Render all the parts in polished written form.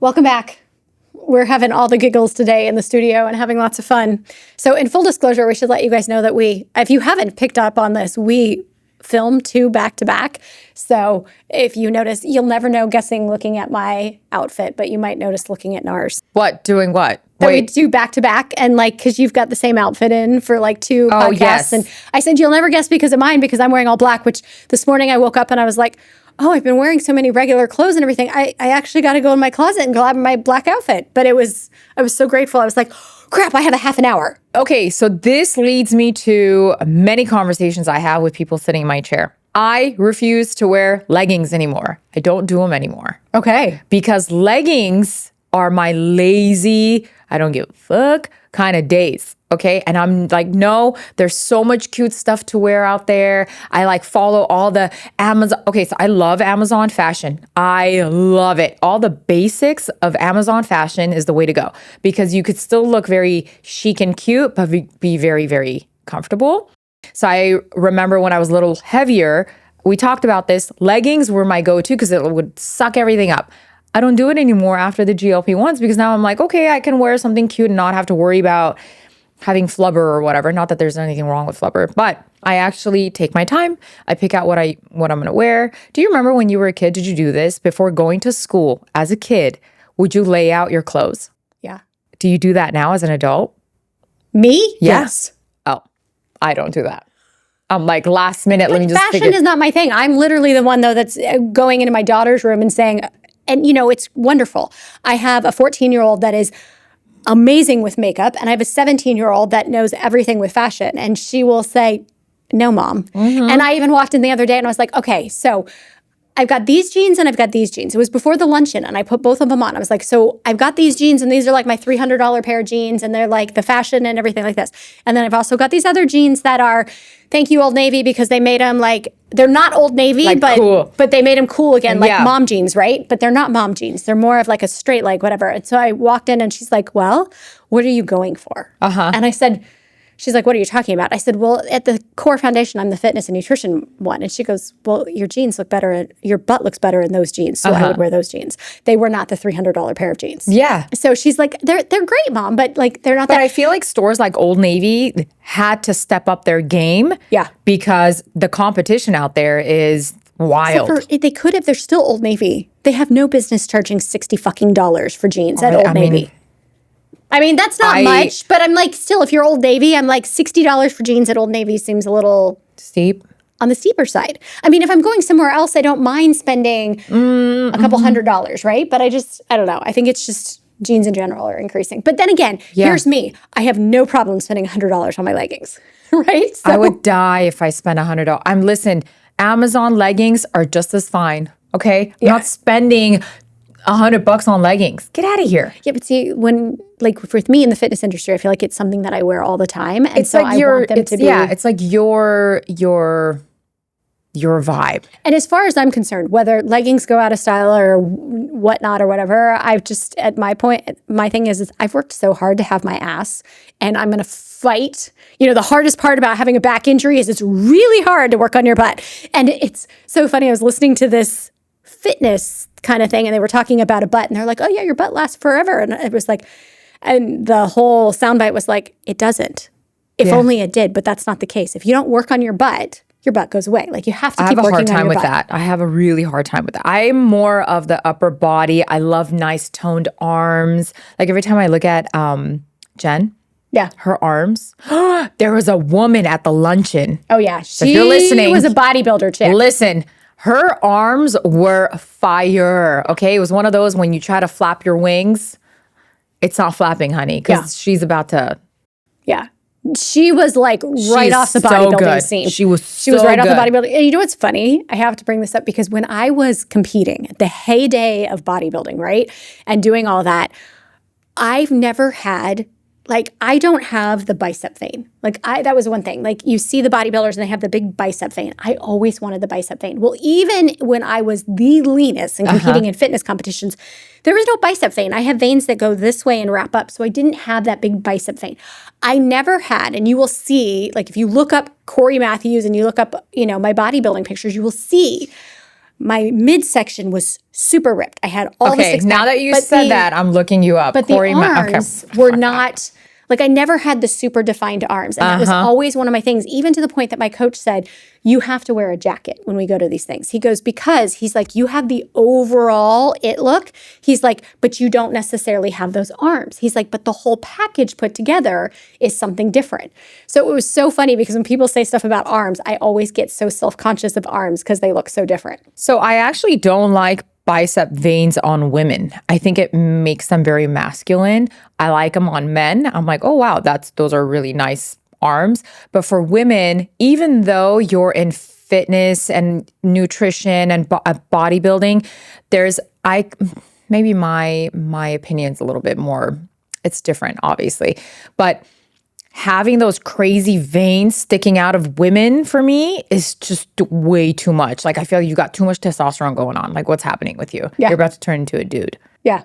Welcome back. We're having all the giggles today in the studio and having lots of fun. So in full disclosure, we should let you guys know that if you haven't picked up on this, we film 2 back to back. So if you notice, you'll never know guessing looking at my outfit, but you might notice looking at Nar's. What? Doing what? That we do back to back, and because you've got the same outfit in for 2 podcasts. Yes. And I said, you'll never guess because of mine, because I'm wearing all black, which this morning I woke up and I was like, oh, I've been wearing so many regular clothes and everything. I actually got to go in my closet and grab my black outfit. But I was so grateful. I was like, crap, I have a half an hour. Okay, so this leads me to many conversations I have with people sitting in my chair. I refuse to wear leggings anymore. I don't do them anymore. Okay. Because leggings are my lazy, I don't give a fuck kind of days. Okay. And I'm like, no, there's so much cute stuff to wear out there. I follow all the Amazon. Okay. So I love Amazon fashion. I love it. All the basics of Amazon fashion is the way to go because you could still look very chic and cute, but be very, very comfortable. So I remember when I was a little heavier, we talked about this. Leggings were my go-to because it would suck everything up. I don't do it anymore after the GLP-1s because now I'm like, okay, I can wear something cute and not have to worry about having flubber or whatever. Not that there's anything wrong with flubber, but I actually take my time. I pick out what I'm going to wear. Do you remember when you were a kid, did you do this? Before going to school as a kid, would you lay out your clothes? Yeah. Do you do that now as an adult? Me? Yeah. Yes. Oh, I don't do that. I'm like last minute, let me just fashion is not my thing. I'm literally the one though that's going into my daughter's room and saying, and it's wonderful. I have a 14-year-old that is amazing with makeup, and I have a 17-year-old that knows everything with fashion, and she will say, no, Mom. Mm-hmm. And I even walked in the other day and I was like, okay, so I've got these jeans and I've got these jeans. It was before the luncheon and I put both of them on. I was like, so I've got these jeans and these are my $300 pair of jeans and they're the fashion and everything like this. And then I've also got these other jeans that are, thank you Old Navy, because they made them they're not Old Navy, but cool. But they made them cool again, mom jeans, right? But they're not mom jeans. They're more of a straight leg, whatever. And so I walked in and she's like, well, what are you going for? Uh-huh. And I said, she's like, what are you talking about? I said, well, at the core foundation, I'm the fitness and nutrition one. And she goes, well, your jeans look better. Your butt looks better in those jeans. So I would wear those jeans. They were not the $300 pair of jeans. Yeah. So she's like, they're great, Mom, but they're not. But I feel like stores like Old Navy had to step up their game. Yeah. Because the competition out there is wild. They could if they're still Old Navy. They have no business charging $60 for jeans at Old Navy. I mean, that's not much, but I'm still, if you're Old Navy, I'm $60 for jeans at Old Navy seems a little steep. On the steeper side. I mean, if I'm going somewhere else, I don't mind spending a couple $100s, right? But I don't know. I think it's just jeans in general are increasing. But then again, here's me. I have no problem spending $100 on my leggings, right? So, I would die if I spent $100. Listen, Amazon leggings are just as fine, okay? Yeah. Not spending $100 on leggings. Get out of here. Yeah, but see, when with me in the fitness industry, I feel like it's something that I wear all the time, and it's so I want them to be. Yeah, it's like your vibe. And as far as I'm concerned, whether leggings go out of style or whatnot or whatever, I've just at my point, my thing is I've worked so hard to have my ass, and I'm gonna fight. The hardest part about having a back injury is it's really hard to work on your butt, and it's so funny. I was listening to this fitness kind of thing and they were talking about a butt and they're like, oh yeah, your butt lasts forever. And it was and the whole soundbite was it doesn't. If only it did, but that's not the case. If you don't work on your butt goes away. You have to keep working on your butt. I have a hard time with that. I have a really hard time with that. I'm more of the upper body. I love nice toned arms. Every time I look at Jen, yeah, her arms. There was a woman at the luncheon. Oh yeah, if you're listening, was a bodybuilder chick. Listen. Her arms were fire, okay? It was one of those when you try to flap your wings, it's not flapping, honey, because she's about to. Yeah. She was right off the bodybuilding scene. She was right off the bodybuilding. And you know what's funny? I have to bring this up because when I was competing at the heyday of bodybuilding, right, and doing all that, I've never had I don't have the bicep vein. That was one thing. You see the bodybuilders and they have the big bicep vein. I always wanted the bicep vein. Well, even when I was the leanest and competing in fitness competitions, there was no bicep vein. I have veins that go this way and wrap up. So I didn't have that big bicep vein. I never had, and you will see, if you look up Corey Matthews and you look up, my bodybuilding pictures, you will see my midsection was super ripped. I had all the Okay, six now pack, that you but said that, I'm looking you up. but Corry the Ma- okay. arms were not, like I never had the super defined arms. And that was always one of my things, even to the point that my coach said, you have to wear a jacket when we go to these things. He goes, because he's like, you have the overall it look. He's like, but you don't necessarily have those arms. He's like, but the whole package put together is something different. So it was so funny because when people say stuff about arms, I always get so self-conscious of arms because they look so different. So I actually don't like bicep veins on women. I think it makes them very masculine. I like them on men. I'm like, oh wow, those are really nice arms. But for women, even though you're in fitness and nutrition and bodybuilding, maybe my opinion's a little bit more, it's different, obviously. But having those crazy veins sticking out of women for me is just way too much. Like I feel like you got too much testosterone going on. Like what's happening with you? Yeah. You're about to turn into a dude. Yeah.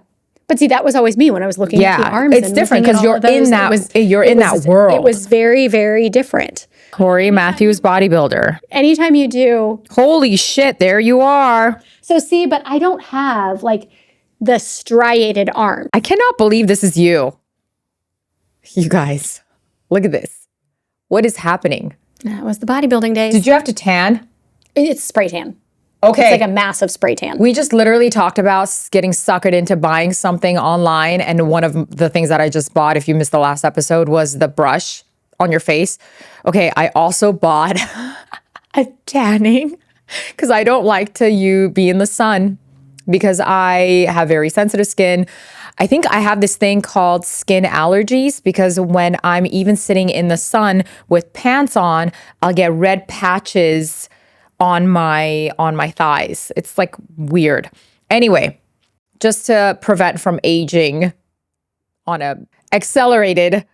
But see, that was always me when I was looking at the arms. It's and different looking at because you're all of those. in that world. It was very, very different. Corry Matthews, bodybuilder. Anytime you do. Holy shit, there you are. So see, but I don't have like the striated arm. I cannot believe this is you. You guys, look at this. What is happening? That was the bodybuilding days. Did you have to tan? It's spray tan. Okay. It's like a massive spray tan. We just literally talked about getting suckered into buying something online. And one of the things that I just bought, if you missed the last episode, was the brush on your face. Okay, I also bought a tanning because I don't like to be in the sun because I have very sensitive skin. I think I have this thing called skin allergies because when I'm even sitting in the sun with pants on, I'll get red patches on my thighs. It's like weird. Anyway, just to prevent from aging on a accelerated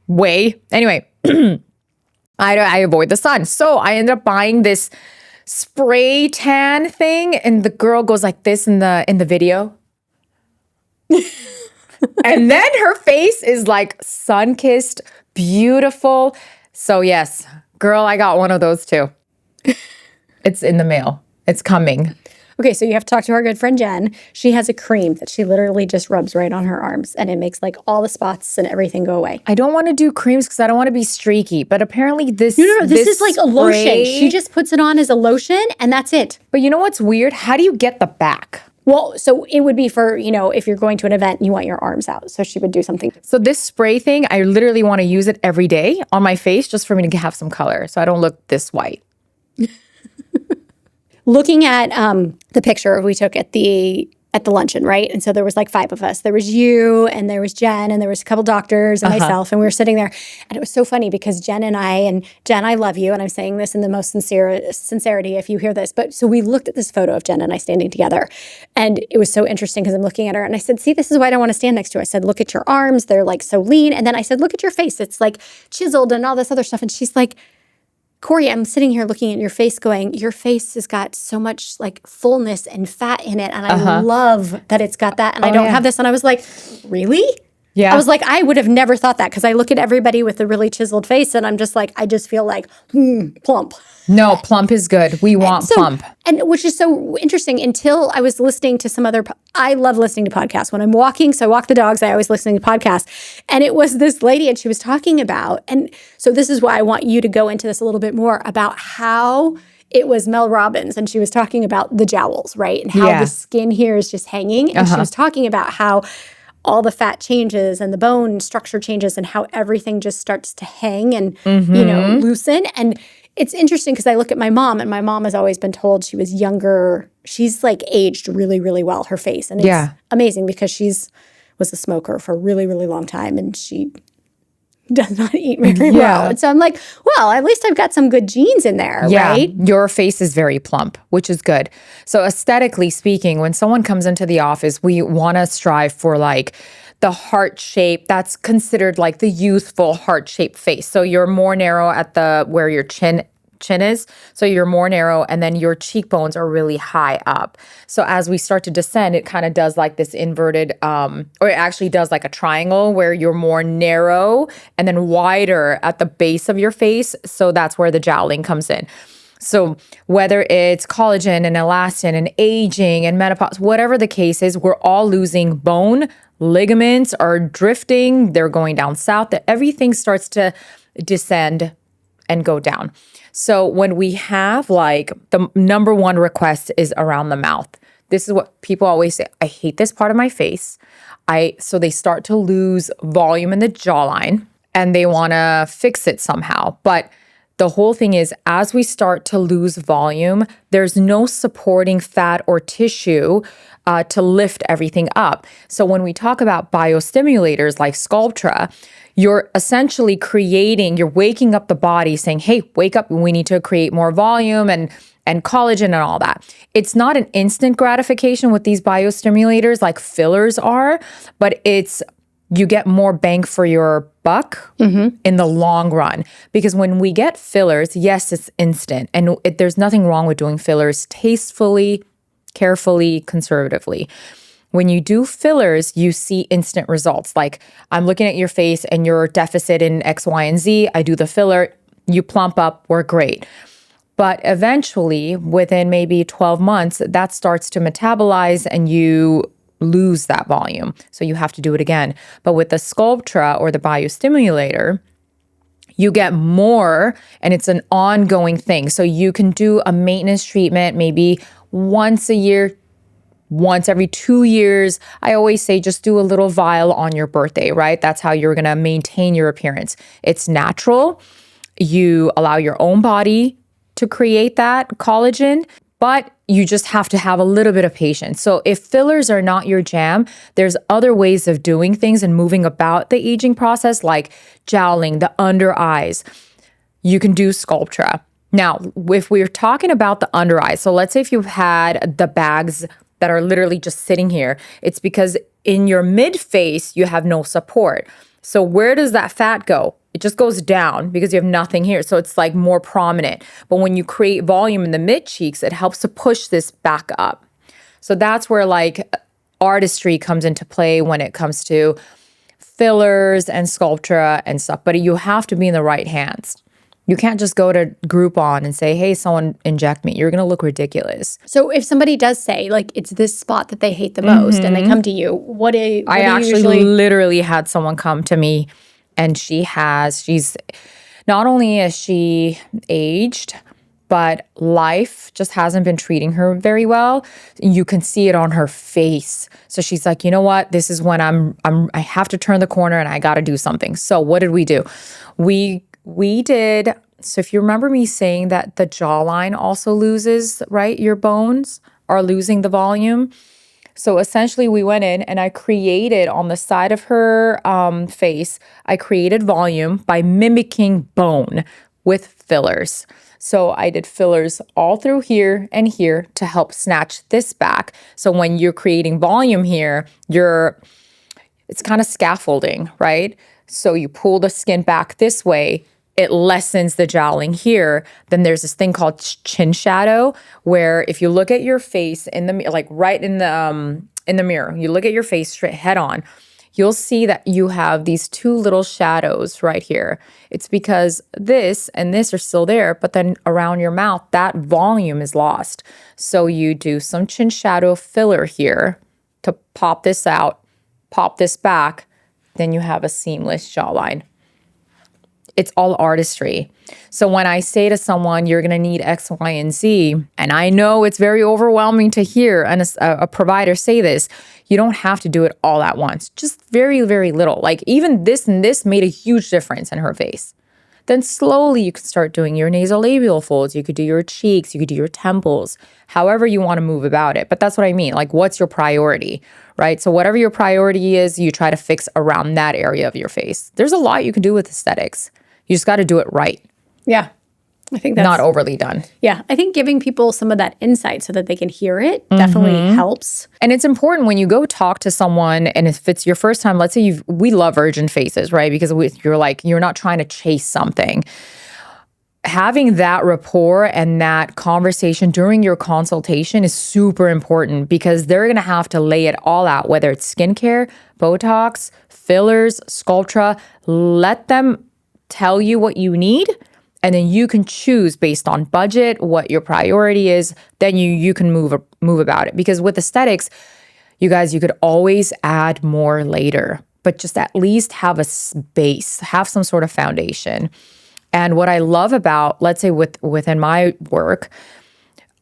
way. Anyway, I avoid the sun. So I ended up buying this spray tan thing and the girl goes like this in the video. And then her face is like sun-kissed, beautiful. So yes, girl, I got one of those too. It's in the mail. It's coming. Okay, so you have to talk to our good friend Jen. She has a cream that she literally just rubs right on her arms and it makes like all the spots and everything go away. I don't want to do creams because I don't want to be streaky, but apparently this This is like a lotion. spray- She just puts it on as a lotion and that's it. But you know what's weird? How do you get the back? Well, so it would be for, if you're going to an event and you want your arms out. So she would do something. So this spray thing, I literally want to use it every day on my face just for me to have some color so I don't look this white. Looking at the picture we took at the luncheon, right? And so there was like 5 of us. There was you and there was Jen and there was a couple doctors and myself and we were sitting there. And it was so funny because Jen, I love you. And I'm saying this in the most sincerity if you hear this. But so we looked at this photo of Jen and I standing together. And it was so interesting because I'm looking at her and I said, see, this is why I don't want to stand next to her. I said, look at your arms. They're like so lean. And then I said, look at your face. It's like chiseled and all this other stuff. And she's like, Corry, I'm sitting here looking at your face going, your face has got so much like fullness and fat in it. And I love that it's got that. And I don't have this. And I was like, really? Yeah. I was like, I would have never thought that because I look at everybody with a really chiseled face and I'm just like, I just feel like, plump. No, plump is good. We want plump. And which is so interesting until I was listening to some other, I love listening to podcasts. When I'm walking, so I walk the dogs, I always listen to podcasts. And it was this lady and she was talking about, and so this is why I want you to go into this a little bit more about how it was Mel Robbins and she was talking about the jowls, right? And how the skin here is just hanging. And she was talking about how all the fat changes and the bone structure changes and how everything just starts to hang and, loosen. And it's interesting because I look at my mom and my mom has always been told she was younger. She's like aged really, really well, her face. And it's amazing because was a smoker for a really, really long time and she does not eat very well. And so I'm like, well, at least I've got some good genes in there, right? Your face is very plump, which is good. So aesthetically speaking, when someone comes into the office, we want to strive for like the heart shape. That's considered like the youthful heart-shaped face. So you're more narrow at where your chin is. So you're more narrow and then your cheekbones are really high up. So as we start to descend, it kind of does like this inverted, or it actually does like a triangle where you're more narrow and then wider at the base of your face. So that's where the jowling comes in. So whether it's collagen and elastin and aging and menopause, whatever the case is, we're all losing bone. Ligaments are drifting. They're going down south. That everything starts to descend and go down. So when we have like the number one request is around the mouth. This is what people always say. I hate this part of my face. So they start to lose volume in the jawline and they want to fix it somehow. But the whole thing is, as we start to lose volume, there's no supporting fat or tissue to lift everything up. So when we talk about biostimulators like Sculptra, you're essentially you're waking up the body saying, hey, wake up, we need to create more volume and collagen and all that. It's not an instant gratification with these biostimulators like fillers are, but you get more bang for your buck in the long run. Because when we get fillers, yes, it's instant. And there's nothing wrong with doing fillers tastefully, carefully, conservatively. When you do fillers, you see instant results. Like I'm looking at your face and you're deficit in X, Y, and Z. I do the filler, you plump up, we're great. But eventually, within maybe 12 months, that starts to metabolize and you lose that volume. So you have to do it again. But with the Sculptra or the biostimulator, you get more and it's an ongoing thing. So you can do a maintenance treatment maybe once a year, once every 2 years. I always say just do a little vial on your birthday, right? That's how you're going to maintain your appearance. It's natural. You allow your own body to create that collagen, but you just have to have a little bit of patience. So if fillers are not your jam, there's other ways of doing things and moving about the aging process, like jowling, the under eyes. You can do Sculptra. Now, if we're talking about the under eyes, so let's say if you've had the bags that are literally just sitting here, it's because in your mid face, you have no support. So where does that fat go? It just goes down because you have nothing here. So it's like more prominent. But when you create volume in the mid cheeks, it helps to push this back up. So that's where like artistry comes into play when it comes to fillers and Sculptra and stuff. But you have to be in the right hands. You can't just go to Groupon and say, hey, someone inject me. You're going to look ridiculous. So if somebody does say, like, it's this spot that they hate the most and they come to you, what do you usually... literally had someone come to me and she's not only is she aged, but life just hasn't been treating her very well. You can see it on her face. So she's like, you know what? This is when I have to turn the corner and I got to do something. So what did we do? We did, so if you remember me saying that the jawline also loses, right? Your bones are losing the volume. So essentially we went in and I created on the side of her face, I created volume by mimicking bone with fillers. So I did fillers all through here and here to help snatch this back. So when you're creating volume here, it's kind of scaffolding, right? So you pull the skin back this way, it lessens the jowling here. Then there's this thing called chin shadow, where if you look at your face in the like right in the mirror, you look at your face straight head on, you'll see that you have these two little shadows right here. It's because this and this are still there, but then around your mouth, that volume is lost. So you do some chin shadow filler here to pop this out, pop this back, then you have a seamless jawline. It's all artistry. So when I say to someone, you're going to need X, Y, and Z, and I know it's very overwhelming to hear a provider say this, you don't have to do it all at once. Just very, very little. Like even this and this made a huge difference in her face. Then slowly you can start doing your nasolabial folds. You could do your cheeks. You could do your temples, however you want to move about it. But that's what I mean. Like, what's your priority, right? So whatever your priority is, you try to fix around that area of your face. There's a lot you can do with aesthetics. You just got to do it right. Yeah. I think that's not overly done. Yeah. I think giving people some of that insight so that they can hear it definitely helps. And it's important when you go talk to someone, and if it's your first time, let's say we love virgin faces, right? Because you're not trying to chase something. Having that rapport and that conversation during your consultation is super important, because they're going to have to lay it all out, whether it's skincare, Botox, fillers, Sculptra. Let them tell you what you need, And then you can choose based on budget, what your priority is. Then you can move about it. Because with aesthetics, you guys, you could always add more later, but just at least have a base, have some sort of foundation. And what I love about, let's say within my work,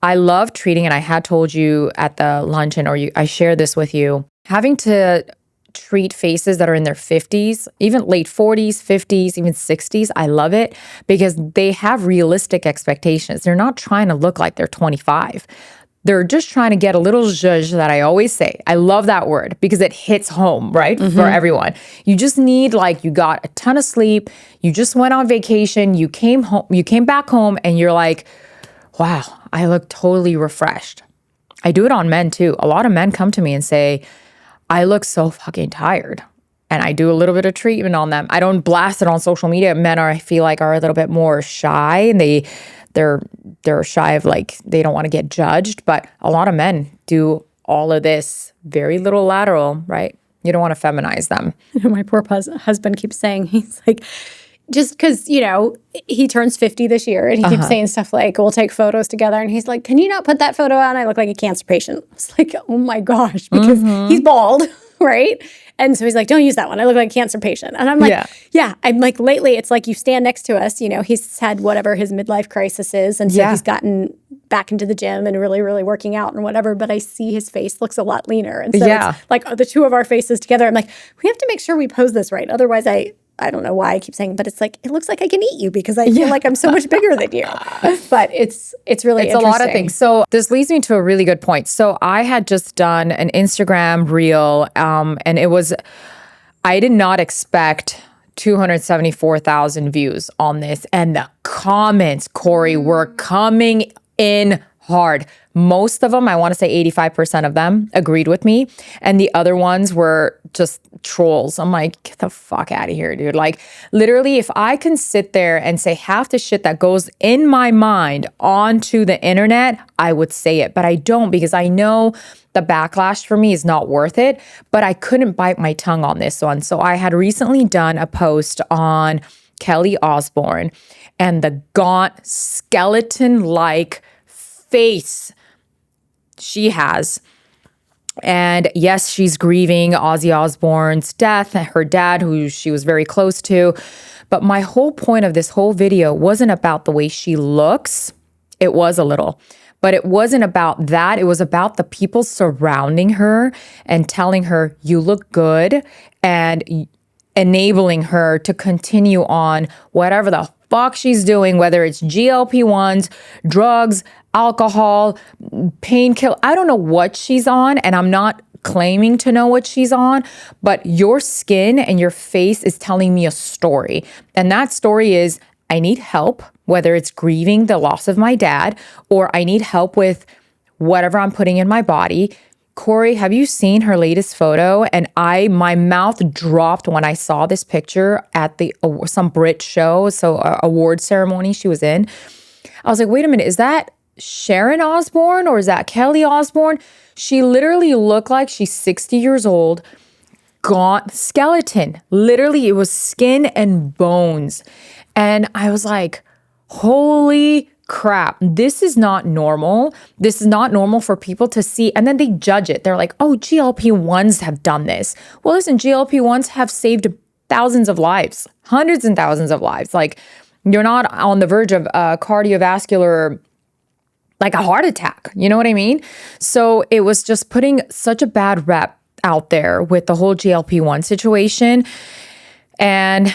I love treating, and I had told you at the luncheon, I shared this with you, having to treat faces that are in their 50s, even late 40s, 50s, even 60s. I love it because they have realistic expectations. They're not trying to look like they're 25. They're just trying to get a little zhuzh that I always say. I love that word because it hits home, right? For everyone. You just need, like, you got a ton of sleep. You just went on vacation. You came back home and you're like, wow, I look totally refreshed. I do it on men too. A lot of men come to me and say, I look so fucking tired. And I do a little bit of treatment on them. I don't blast it on social media. Men I feel like are a little bit more shy, and they're shy of, like, they don't want to get judged. But a lot of men do all of this very little lateral, right? You don't want to feminize them. My poor husband keeps saying, he's like, just because, he turns 50 this year, and he keeps saying stuff like, we'll take photos together. And he's like, can you not put that photo out? I look like a cancer patient. It's like, oh my gosh, because he's bald, right? And so he's like, don't use that one. I look like a cancer patient. And I'm like, yeah. I'm like, lately, it's like you stand next to us, he's had whatever his midlife crisis is. And so he's gotten back into the gym and really, really working out and whatever. But I see his face looks a lot leaner. And so it's like the two of our faces together. I'm like, we have to make sure we pose this right. Otherwise, I don't know why I keep saying, but it's like, it looks like I can eat you because I feel like I'm so much bigger than you. But it's really interesting. A lot of things. So this leads me to a really good point. So I had just done an Instagram reel, and I did not expect 274,000 views on this. And the comments, Corry, were coming in hard. Most of them, I want to say 85% of them agreed with me. And the other ones were just trolls. I'm like, get the fuck out of here, dude. Like, literally, if I can sit there and say half the shit that goes in my mind onto the internet, I would say it. But I don't, because I know the backlash for me is not worth it. But I couldn't bite my tongue on this one. So I had recently done a post on Kelly Osbourne and the gaunt, skeleton-like face she has. And yes, she's grieving Ozzy Osbourne's death, her dad, who she was very close to. But my whole point of this whole video wasn't about the way she looks. It was a little, but it wasn't about that. It was about the people surrounding her and telling her, you look good, and enabling her to continue on whatever the fuck she's doing, whether it's GLP-1s, drugs, alcohol, painkiller. I don't know what she's on, and I'm not claiming to know what she's on, but your skin and your face is telling me a story. And that story is, I need help, whether it's grieving the loss of my dad, or I need help with whatever I'm putting in my body. Corry, have you seen her latest photo? And my mouth dropped when I saw this picture at some Brit show, so award ceremony she was in. I was like, wait a minute, is that Sharon Osbourne or is that Kelly Osbourne? She literally looked like she's 60 years old, gaunt skeleton. Literally, it was skin and bones. And I was like, holy crap, this is not normal. This is not normal for people to see. And then they judge it. They're like, oh, GLP-1s have done this. Well, listen, GLP-1s have saved thousands of lives, hundreds and thousands of lives. Like, you're not on the verge of cardiovascular, like a heart attack. You know what I mean? So it was just putting such a bad rep out there with the whole GLP-1 situation. And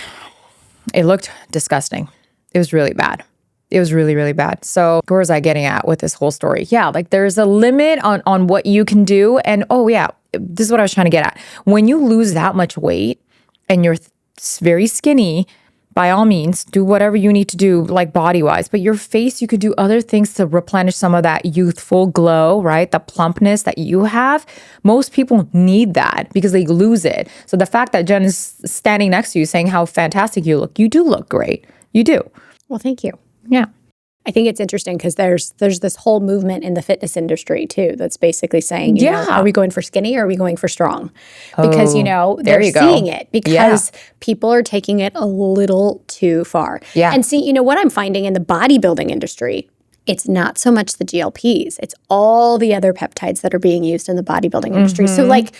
it looked disgusting. It was really bad. It was really, really bad. So where was I getting at with this whole story? Yeah, like there's a limit on what you can do. And oh yeah, this is what I was trying to get at. When you lose that much weight and you're very skinny, by all means, do whatever you need to do, like body-wise. But your face, you could do other things to replenish some of that youthful glow, right? The plumpness that you have. Most people need that because they lose it. So the fact that Jen is standing next to you saying how fantastic you look, you do look great. You do. Well, thank you. Yeah. I think it's interesting because there's this whole movement in the fitness industry too that's basically saying, you know, are we going for skinny or are we going for strong? Because, you know, they're seeing it because people are taking it a little too far. Yeah. And see, you know, what I'm finding in the bodybuilding industry, it's not so much the GLPs, it's all the other peptides that are being used in the bodybuilding industry. So like,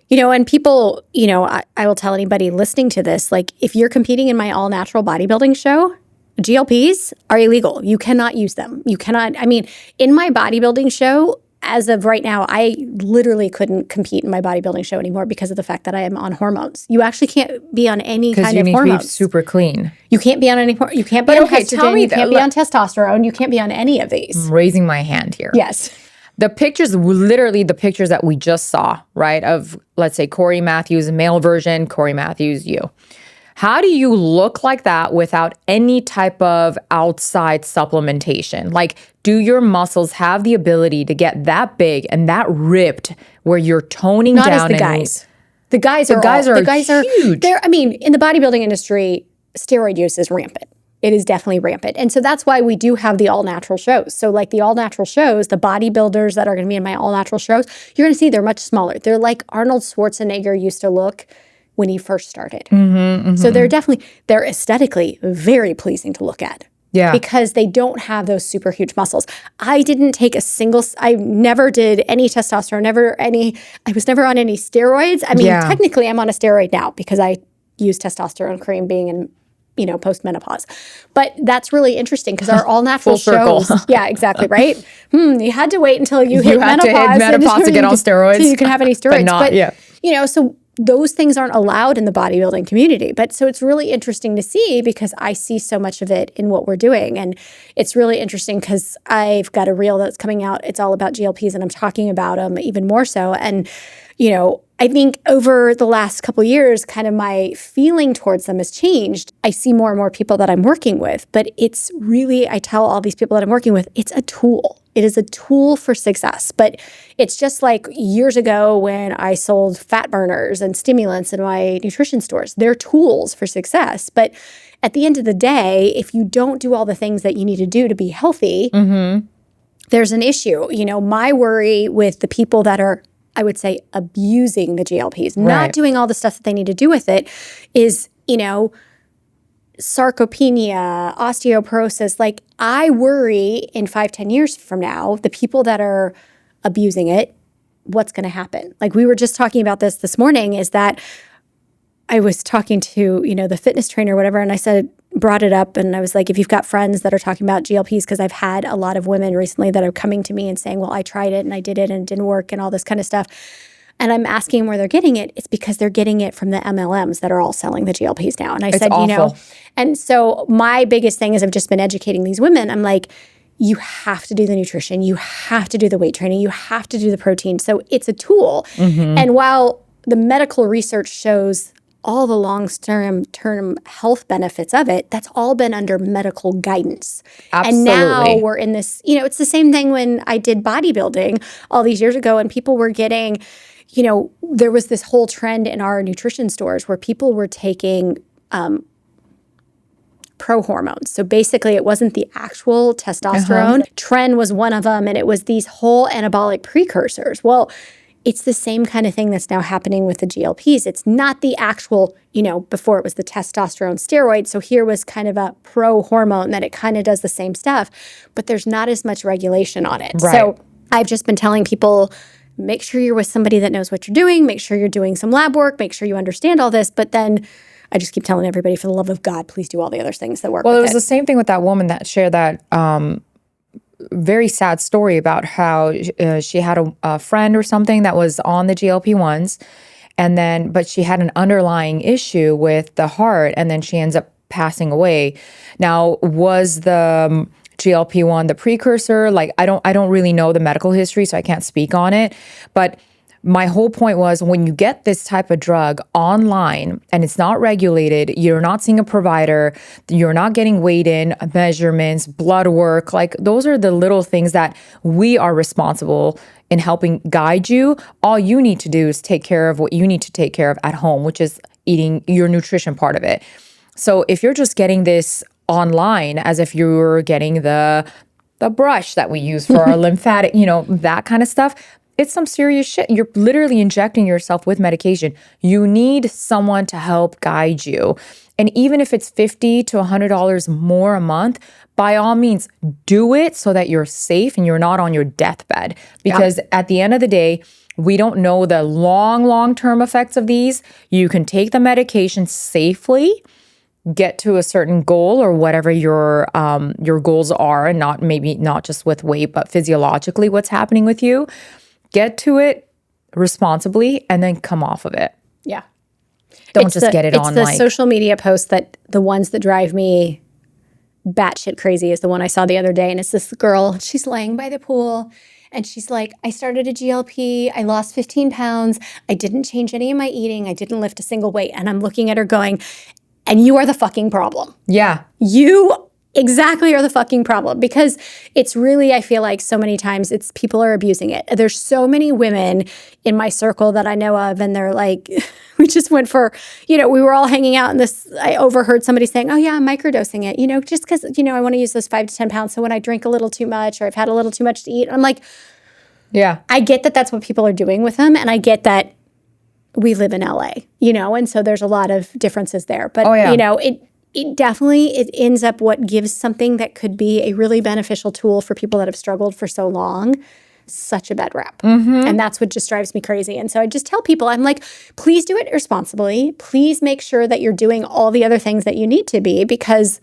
you know, and people, you know, I will tell anybody listening to this, like if you're competing in my all natural bodybuilding show, GLPs are illegal. You cannot use them. You cannot, I mean, in my bodybuilding show, as of right now, I literally couldn't compete in my bodybuilding show anymore because of the fact that I am on hormones. You actually can't be on any kind of hormones. Because you need to be super clean. You can't be on any, you can't be on estrogen, you can't be on testosterone, you can't be on any of these. I'm raising my hand here. Yes. The pictures, literally the pictures that we just saw, right, of, let's say, Corey Matthews, male version, Corey Matthews, you. How do you look like that without any type of outside supplementation? Like, do your muscles have the ability to get that big and that ripped where you're toning down? Not as the guys. The guys are huge. I mean, in the bodybuilding industry, steroid use is rampant. It is definitely rampant. And so that's why we do have the all-natural shows. So like the all-natural shows, the bodybuilders that are going to be in my all-natural shows, you're going to see they're much smaller. They're like Arnold Schwarzenegger used to look when he first started. So they're aesthetically very pleasing to look at. Yeah. Because they don't have those super huge muscles. I didn't take I never did any testosterone, I was never on any steroids. I mean, technically I'm on a steroid now because I use testosterone cream being in, you know, post-menopause. But that's really interesting because our all-natural shows. Yeah, exactly, right? You had to wait until you hit menopause to get on steroids. So you can have any steroids. You know, so those things aren't allowed in the bodybuilding community. But so it's really interesting to see because I see so much of it in what we're doing. And it's really interesting because I've got a reel that's coming out. It's all about GLPs and I'm talking about them even more so. And, you know, I think over the last couple of years, kind of my feeling towards them has changed. I see more and more people that I'm working with, but it's really, I tell all these people that I'm working with, it's a tool. It is a tool for success. But it's just like years ago when I sold fat burners and stimulants in my nutrition stores. They're tools for success. But at the end of the day, if you don't do all the things that you need to do to be healthy, there's an issue. You know, my worry with the people that are, I would say, abusing the GLPs, not doing all the stuff that they need to do with it, is, you know, sarcopenia, osteoporosis. Like, I worry in 5-10 years from now, the people that are abusing it, what's going to happen? Like, we were just talking about this morning, is that I was talking to, you know, the fitness trainer or whatever, and I brought it up, and I was like, if you've got friends that are talking about GLPs, because I've had a lot of women recently that are coming to me and saying, well, I tried it and I did it and it didn't work and all this kind of stuff. And I'm asking where they're getting it. It's because they're getting it from the MLMs that are all selling the GLPs now. And I said, you know, and so my biggest thing is I've just been educating these women. I'm like, you have to do the nutrition. You have to do the weight training. You have to do the protein. So it's a tool. And while the medical research shows all the long-term health benefits of it, that's all been under medical guidance. Absolutely. And now we're in this, you know, it's the same thing when I did bodybuilding all these years ago and people were getting, you know, there was this whole trend in our nutrition stores where people were taking pro-hormones. So basically it wasn't the actual testosterone. Tren was one of them, and it was these whole anabolic precursors. Well, it's the same kind of thing that's now happening with the GLPs. It's not the actual, you know, before it was the testosterone steroid. So here was kind of a pro-hormone that it kind of does the same stuff, but there's not as much regulation on it. So I've just been telling people, make sure you're with somebody that knows what you're doing, make sure you're doing some lab work, make sure you understand all this, but then I just keep telling everybody, for the love of God, please do all the other things that work with it. Well, it was the same thing with that woman that shared that very sad story about how she had a friend or something that was on the GLP-1s, and then, but she had an underlying issue with the heart, and then she ends up passing away. Now, was the GLP-1 the precursor? Like, I don't really know the medical history, so I can't speak on it, but my whole point was, when you get this type of drug online and it's not regulated, you're not seeing a provider, you're not getting weighed in, measurements, blood work, like those are the little things that we are responsible in helping guide you. All you need to do is take care of what you need to take care of at home, which is eating your nutrition part of it. So if you're just getting this online as if you were getting the brush that we use for our lymphatic, that kind of stuff. It's some serious shit. You're literally injecting yourself with medication. You need someone to help guide you. And even if it's $50 to $100 more a month, by all means, do it so that you're safe and you're not on your deathbed. Because at the end of the day, we don't know the long-term effects of these. You can take the medication safely, get to a certain goal or whatever your goals are, and not just with weight, but physiologically what's happening with you. Get to it responsibly and then come off of it. Yeah. Don't just get it on It's the social media posts that the ones that drive me batshit crazy is the one I saw the other day. And it's this girl, she's laying by the pool and she's like, I started a GLP. I lost 15 pounds. I didn't change any of my eating. I didn't lift a single weight. And I'm looking at her going, and you are the fucking problem. Yeah. You exactly are the fucking problem, because it's really, I feel like so many times it's people are abusing it. There's so many women in my circle that I know of, and they're like, we just went for, we were all hanging out, and I overheard somebody saying, oh yeah, I'm microdosing it, just because, I want to use those 5 to 10 pounds. So when I drink a little too much or I've had a little too much to eat, I'm like, yeah, I get that that's what people are doing with them. And I get that we live in LA, and so there's a lot of differences there. But, it definitely, it ends up what gives something that could be a really beneficial tool for people that have struggled for so long such a bad rap. And that's what just drives me crazy. And so I just tell people, I'm like, please do it responsibly. Please make sure that you're doing all the other things that you need to be, because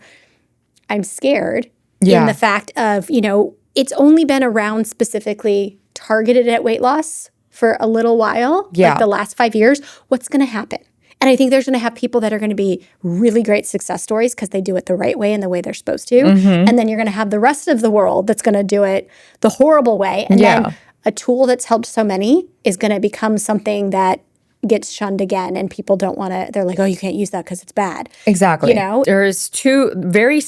I'm scared in the fact of, it's only been around specifically targeted at weight loss for a little while, like the last 5 years. What's going to happen? And I think there's going to have people that are going to be really great success stories because they do it the right way and the way they're supposed to. And then you're going to have the rest of the world that's going to do it the horrible way. And then a tool that's helped so many is going to become something that gets shunned again, and people don't want to, they're like, oh, you can't use that because it's bad. Exactly. There's two very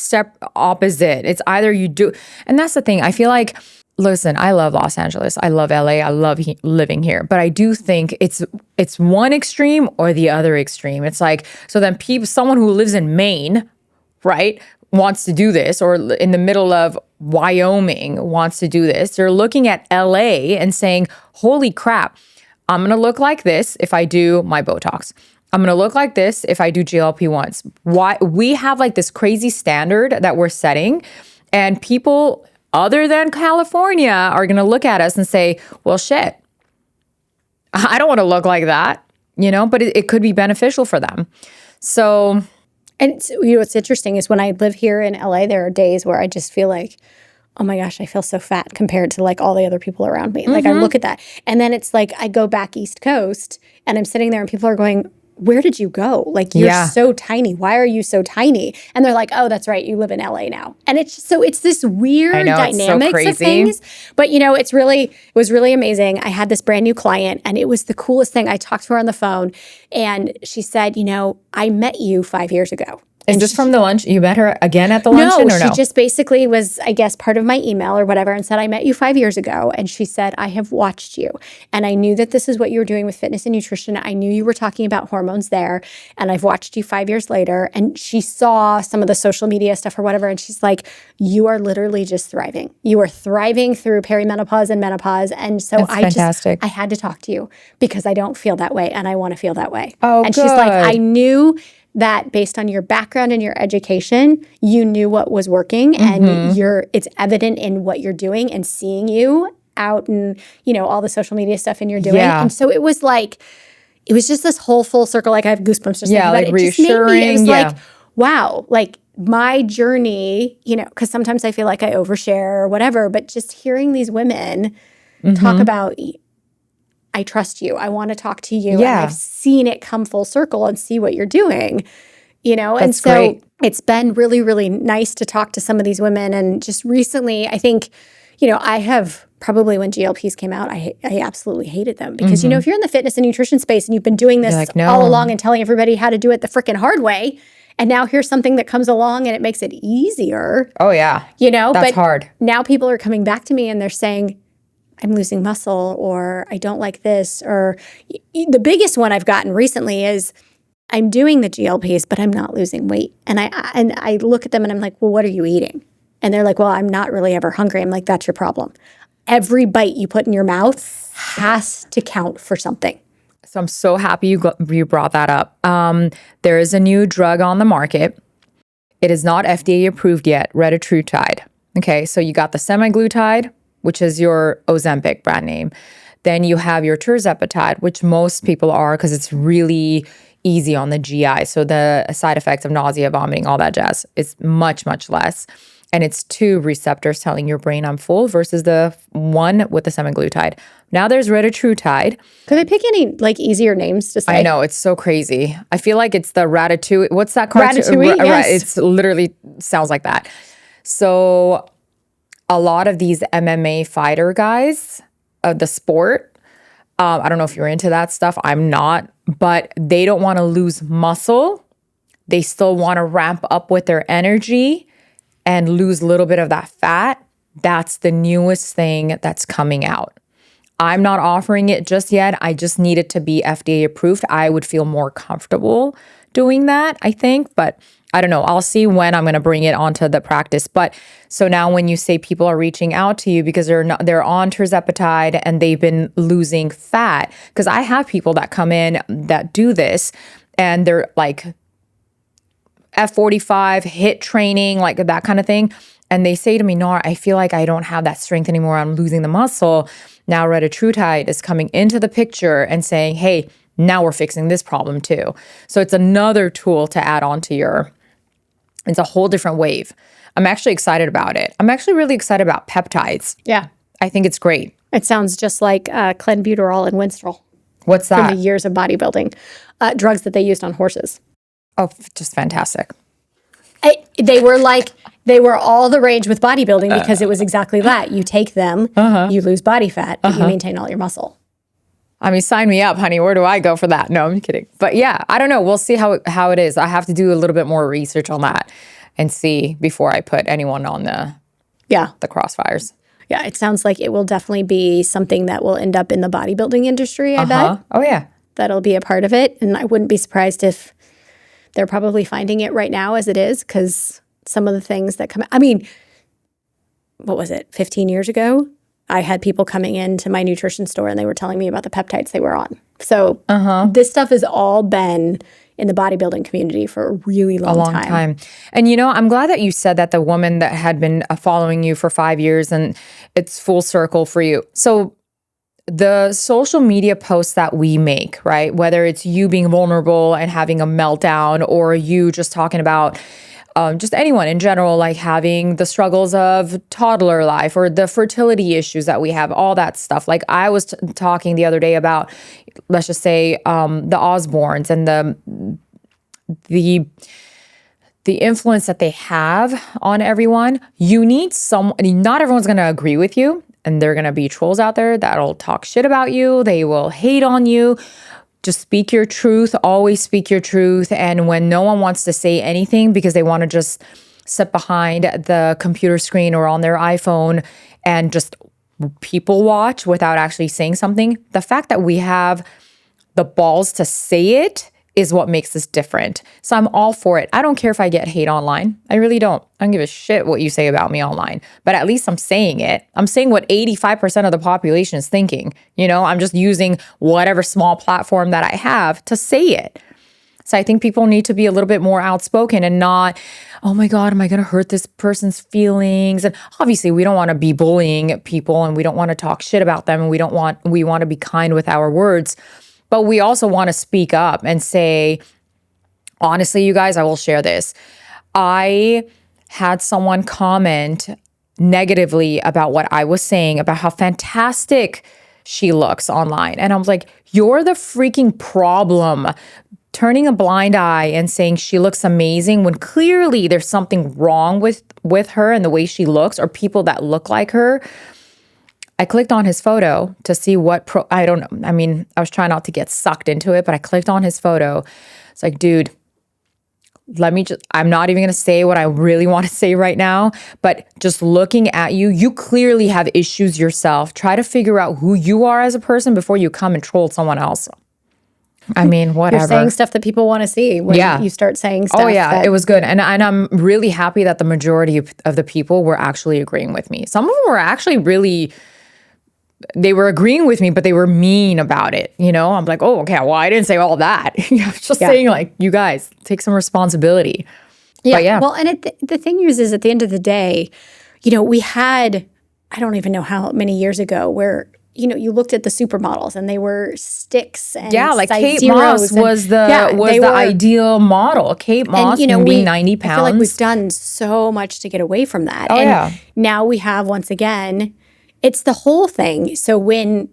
opposite. It's either you do, and that's the thing. I feel like, listen, I love Los Angeles. I love LA. I love living here. But I do think it's one extreme or the other extreme. It's like, so then someone who lives in Maine, right, wants to do this, or in the middle of Wyoming wants to do this. They're looking at LA and saying, holy crap, I'm going to look like this if I do my Botox. I'm going to look like this if I do GLP-1s. Why? We have like this crazy standard that we're setting, and people other than California are going to look at us and say, well, shit, I don't want to look like that, but it could be beneficial for them. So. And what's interesting is when I live here in LA, there are days where I just feel like, oh my gosh, I feel so fat compared to like all the other people around me. Like I look at that. And then it's like I go back East Coast and I'm sitting there and people are going, where did you go? Like, you're so tiny. Why are you so tiny? And they're like, oh, that's right. You live in LA now. And it's just, so it's this weird dynamics of things. But, it was really amazing. I had this brand new client and it was the coolest thing. I talked to her on the phone and she said, I met you 5 years ago. Is this from the lunch? You met her again at the luncheon or no? She just basically was, I guess, part of my email or whatever and said, I met you 5 years ago. And she said, I have watched you. And I knew that this is what you were doing with fitness and nutrition. I knew you were talking about hormones there. And I've watched you 5 years later. And she saw some of the social media stuff or whatever. And she's like, you are literally just thriving. You are thriving through perimenopause and menopause. And so I had to talk to you because I don't feel that way. And I want to feel that way. Oh, and good. She's like, I knew that based on your background and your education, you knew what was working and it's evident in what you're doing and seeing you out and, all the social media stuff and you're doing. Yeah. And so it was just this whole full circle. Like I have goosebumps just thinking about it. Reassuring. It was like, wow, like my journey, because sometimes I feel like I overshare or whatever, but just hearing these women talk about, I trust you. I want to talk to you. Yeah. And I've seen it come full circle and see what you're doing, That's and so great. It's been really, really nice to talk to some of these women. And just recently, I think, I have probably when GLPs came out, I absolutely hated them because, if you're in the fitness and nutrition space and you've been doing this all along and telling everybody how to do it the freaking hard way, and now here's something that comes along and it makes it easier. Oh, yeah. That's hard. Now people are coming back to me and they're saying, I'm losing muscle or I don't like this. Or the biggest one I've gotten recently is I'm doing the GLPs, but I'm not losing weight. And I look at them and I'm like, well, what are you eating? And they're like, well, I'm not really ever hungry. I'm like, that's your problem. Every bite you put in your mouth has to count for something. So I'm so happy you brought that up. There is a new drug on the market. It is not FDA approved yet, retatrutide. Okay, so you got the semaglutide, which is your Ozempic brand name. Then you have your tirzepatide, which most people are because it's really easy on the GI. So the side effects of nausea, vomiting, all that jazz is much, much less. And it's 2 receptors telling your brain I'm full versus the one with the semaglutide. Now there's retatrutide. Could they pick any like easier names to say? I know, it's so crazy. I feel like it's the ratatouille. What's that cartoon? Ratatouille, yes. It's literally sounds like that. So a lot of these MMA fighter guys of the sport, I don't know if you're into that stuff. I'm not, but they don't want to lose muscle. They still want to ramp up with their energy and lose a little bit of that fat. That's the newest thing that's coming out. I'm not offering it just yet. I just need it to be FDA approved. I would feel more comfortable doing that, I think, but I don't know. I'll see when I'm going to bring it onto the practice. But so now when you say people are reaching out to you because they're on tirzepatide and they've been losing fat, because I have people that come in that do this and they're like F45, HIIT training, like that kind of thing. And they say to me, Nar, I feel like I don't have that strength anymore. I'm losing the muscle. Now retatrutide is coming into the picture and saying, hey, now we're fixing this problem too. So it's another tool to add on to it's a whole different wave. I'm actually excited about it. I'm actually really excited about peptides. Yeah. I think it's great. It sounds just like clenbuterol and Winstrol. What's that? From the years of bodybuilding. Drugs that they used on horses. Oh, just fantastic. They were all the rage with bodybuilding because it was exactly that. You take them, you lose body fat, but you maintain all your muscle. I mean, sign me up, honey. Where do I go for that? No, I'm kidding. But yeah, I don't know. We'll see how it is. I have to do a little bit more research on that and see before I put anyone on the crossfires. Yeah, it sounds like it will definitely be something that will end up in the bodybuilding industry, I bet. Oh, yeah. That'll be a part of it. And I wouldn't be surprised if they're probably finding it right now as it is, because some of the things that come, I mean, what was it, 15 years ago? I had people coming into my nutrition store and they were telling me about the peptides they were on. So this stuff has all been in the bodybuilding community for a really long time. And I'm glad that you said that the woman that had been following you for 5 years and it's full circle for you. So the social media posts that we make, right? Whether it's you being vulnerable and having a meltdown or you just talking about just anyone in general, like having the struggles of toddler life or the fertility issues that we have, all that stuff. Like I was talking the other day about, let's just say, the Osbournes and the influence that they have on everyone. You need not everyone's going to agree with you. And there are going to be trolls out there that'll talk shit about you. They will hate on you. Just speak your truth. Always speak your truth. And when no one wants to say anything because they want to just sit behind the computer screen or on their iPhone and just people watch without actually saying something, the fact that we have the balls to say it is what makes this different. So I'm all for it. I don't care if I get hate online. I really don't. I don't give a shit what you say about me online. But at least I'm saying it. I'm saying what 85% of the population is thinking. I'm just using whatever small platform that I have to say it. So I think people need to be a little bit more outspoken and not, oh my God, am I going to hurt this person's feelings? And obviously we don't want to be bullying people and we don't want to talk shit about them and we want to be kind with our words. But we also want to speak up and say, honestly, you guys, I will share this. I had someone comment negatively about what I was saying, about how fantastic she looks online. And I was like, you're the freaking problem. Turning a blind eye and saying she looks amazing when clearly there's something wrong with her and the way she looks or people that look like her. I clicked on his photo to see I don't know. I mean, I was trying not to get sucked into it, but I clicked on his photo. It's like, dude, I'm not even going to say what I really want to say right now, but just looking at you clearly have issues yourself. Try to figure out who you are as a person before you come and troll someone else. I mean, whatever. You're saying stuff that people want to see when you start saying stuff. Oh yeah, it was good. And I'm really happy that the majority of the people were actually agreeing with me. Some of them were actually they were agreeing with me, but they were mean about it. You know, I'm like, oh, okay, well, I didn't say all that. I was just saying like, you guys take some responsibility. Yeah. But yeah. Well, and the thing is at the end of the day, you know, we had, I don't even know how many years ago where, you know, you looked at the supermodels and they were sticks and like size Kate zeros Moss was the ideal model. Kate Moss, and, you know, being 90 pounds. I feel like we've done so much to get away from that. Oh, and now we have, once again, it's the whole thing. So when,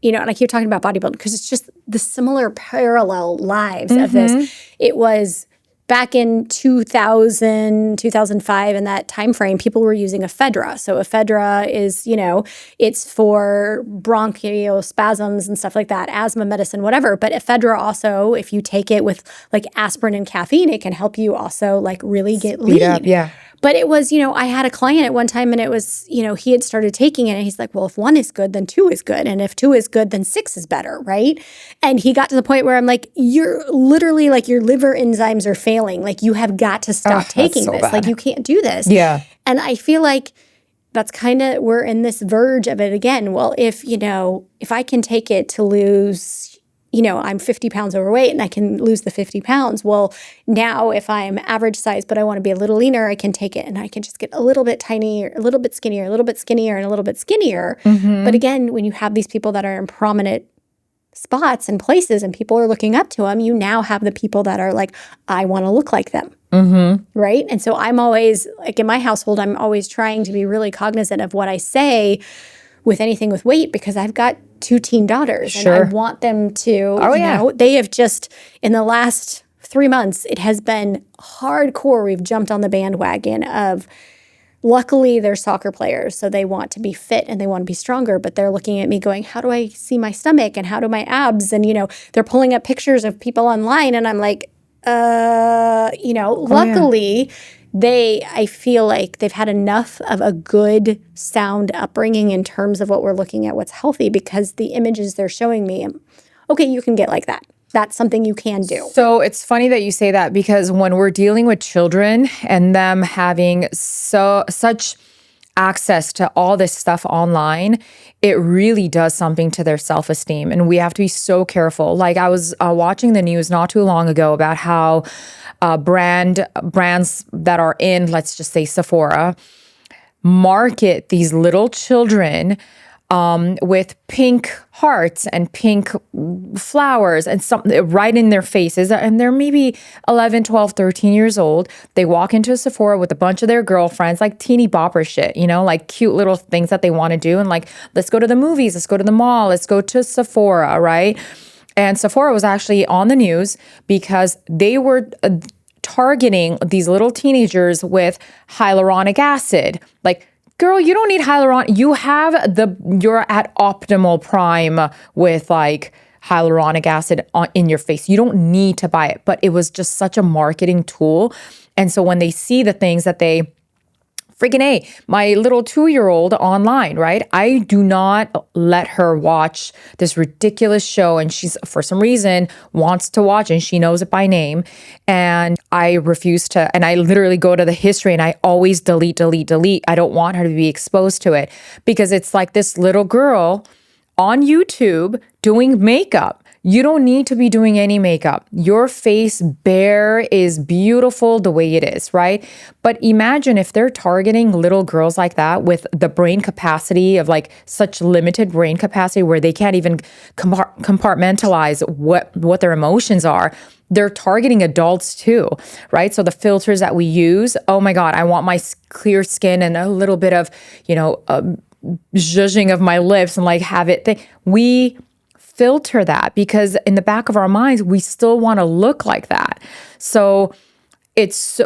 you know, and I keep talking about bodybuilding because it's just the similar parallel lives of this. It was back in 2000, 2005, in that time frame, people were using ephedra. So ephedra is, you know, it's for bronchial spasms and stuff like that, asthma medicine, whatever. But ephedra also, if you take it with like aspirin and caffeine, it can help you also like really get lean. Up, yeah. But it was, you know, I had a client at one time and it was, you know, he had started taking it and he's like, well, if 1 is good, then 2 is good. And if 2 is good, then 6 is better, right? And he got to the point where I'm like, you're literally like your liver enzymes are failing. Like you have got to stop taking this. Bad. Like you can't do this. Yeah. And I feel like that's kind of, we're in this verge of it again. Well, if, you know, if I can take it to lose, you know, I'm 50 pounds overweight and I can lose the 50 pounds. Well, now if I'm average size, but I want to be a little leaner, I can take it and I can just get a little bit tinier, a little bit skinnier, a little bit skinnier, and a little bit skinnier. But again, when you have these people that are in prominent spots and places and people are looking up to them, you now have the people that are like, I want to look like them. Right? And so I'm always, like in my household, I'm always trying to be really cognizant of what I say with anything with weight because I've got 2 teen daughters and I want them to, you know, they have just, in the last 3 months, it has been hardcore. We've jumped on the bandwagon of, luckily they're soccer players, so they want to be fit and they want to be stronger, but they're looking at me going, how do I see my stomach and how do my abs? And, you know, they're pulling up pictures of people online and I'm like, you know, luckily I feel like they've had enough of a good sound upbringing in terms of what we're looking at, what's healthy, because the images they're showing me, okay, you can get like that. That's something you can do. So it's funny that you say that because when we're dealing with children and them having such access to all this stuff online, it really does something to their self-esteem. And we have to be so careful. Like I was watching the news not too long ago about how brands that are in, let's just say Sephora, market these little children with pink hearts and pink flowers and something right in their faces. And they're maybe 11, 12, 13 years old. They walk into a Sephora with a bunch of their girlfriends, like teeny bopper shit, you know, like cute little things that they want to do. And like, let's go to the movies, let's go to the mall, let's go to Sephora, right? And Sephora was actually on the news because they were targeting these little teenagers with hyaluronic acid. Like, girl, you don't need hyaluronic. You're at optimal prime with like hyaluronic acid in your face. You don't need to buy it. But it was just such a marketing tool. And so when they see the things that they freaking A, my little 2-year-old online, right? I do not let her watch this ridiculous show. And she's, for some reason, wants to watch and she knows it by name. And I refuse to, and I literally go to the history and I always delete. I don't want her to be exposed to it because it's like this little girl on YouTube doing makeup. You don't need to be doing any makeup. Your face bare is beautiful the way it is, right? But imagine if they're targeting little girls like that with the brain capacity of like such limited brain capacity where they can't even compartmentalize what their emotions are. They're targeting adults too, right? So the filters that we use, oh my God, I want my clear skin and a little bit of, you know, zhuzhing of my lips and like have it. We filter that because in the back of our minds, we still want to look like that. So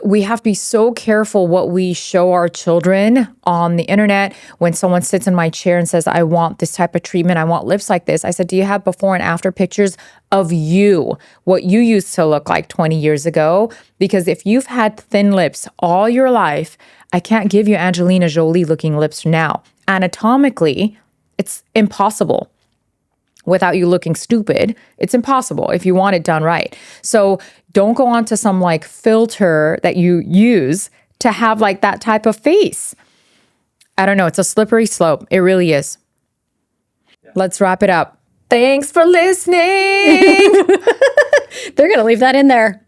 we have to be so careful what we show our children on the internet. When someone sits in my chair and says, I want this type of treatment, I want lips like this. I said, do you have before and after pictures of you, what you used to look like 20 years ago? Because if you've had thin lips all your life, I can't give you Angelina Jolie looking lips now. Anatomically, it's impossible. without you looking stupid. It's impossible if you want it done right. So don't go on to some like filter that you use to have like that type of face. I don't know. It's a slippery slope. It really is. Let's wrap it up. Thanks for listening. They're going to leave that in there.